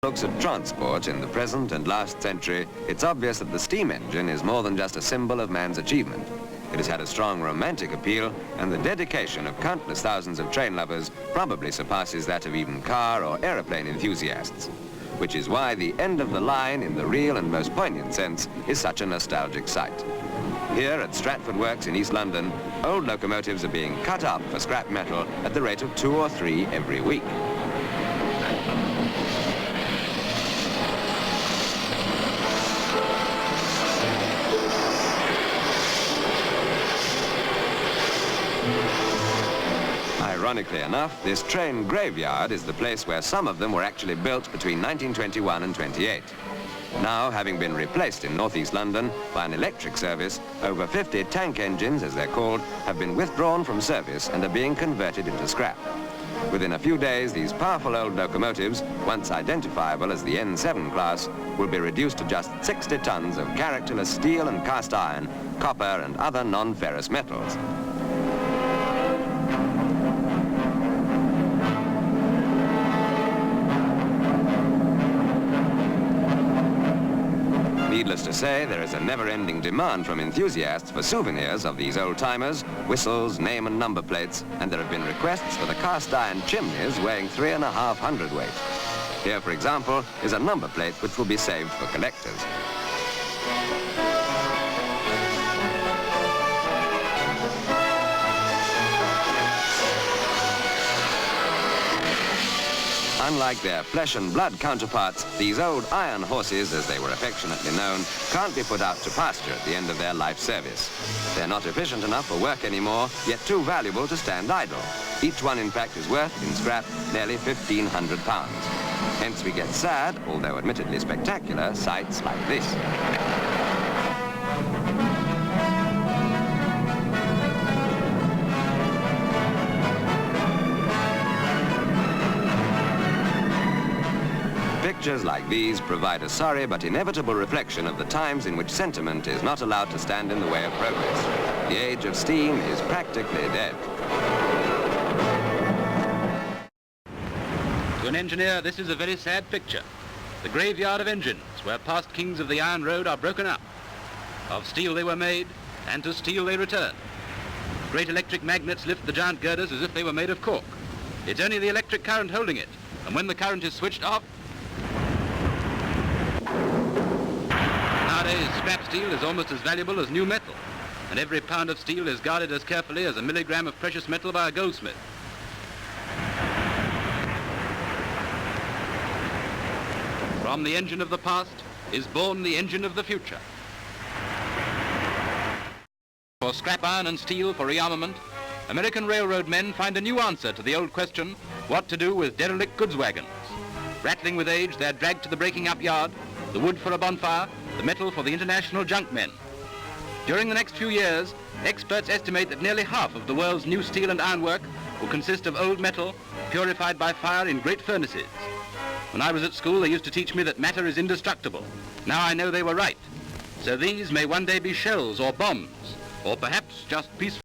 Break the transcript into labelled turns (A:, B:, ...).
A: Looks at transport in the present and last century, it's obvious that the steam engine is more than just a symbol of man's achievement. It has had a strong romantic appeal, and the dedication of countless thousands of train lovers probably surpasses that of even car or aeroplane enthusiasts. Which is why the end of the line, in the real and most poignant sense, is such a nostalgic sight. Here at Stratford Works in East London, old locomotives are being cut up for scrap metal at the rate of 2 or 3 every week. Ironically enough, this train graveyard is the place where some of them were actually built between 1921 and 28. Now, having been replaced in northeast London by an electric service, over 50 tank engines, as they're called, have been withdrawn from service and are being converted into scrap. Within a few days, these powerful old locomotives, once identifiable as the N7 class, will be reduced to just 60 tons of characterless steel and cast iron, copper and other non-ferrous metals. Needless to say, there is a never-ending demand from enthusiasts for souvenirs of these old-timers, whistles, name and number plates, and there have been requests for the cast-iron chimneys weighing 3.5 hundredweight. Here, for example, is a number plate which will be saved for collectors. Unlike their flesh and blood counterparts, these old iron horses, as they were affectionately known, can't be put out to pasture at the end of their life service. They're not efficient enough for work anymore, yet too valuable to stand idle. Each one, in fact, is worth, in scrap, nearly £1,500. Hence we get sad, although admittedly spectacular, sights like this. Pictures like these provide a sorry but inevitable reflection of the times in which sentiment is not allowed to stand in the way of progress. The age of steam is practically dead.
B: To an engineer, this is a very sad picture. The graveyard of engines, where past kings of the iron road are broken up. Of steel they were made, and to steel they return. Great electric magnets lift the giant girders as if they were made of cork. It's only the electric current holding it, and when the current is switched off, nowadays, scrap steel is almost as valuable as new metal, and every pound of steel is guarded as carefully as a milligram of precious metal by a goldsmith. From the engine of the past is born the engine of the future. For scrap iron and steel for rearmament, American railroad men find a new answer to the old question, what to do with derelict goods wagons. Rattling with age, they're dragged to the breaking up yard, the wood for a bonfire, the metal for the international junk men. During the next few years, experts estimate that nearly half of the world's new steel and ironwork will consist of old metal purified by fire in great furnaces. When I was at school, they used to teach me that matter is indestructible. Now I know they were right. So these may one day be shells or bombs, or perhaps just peaceful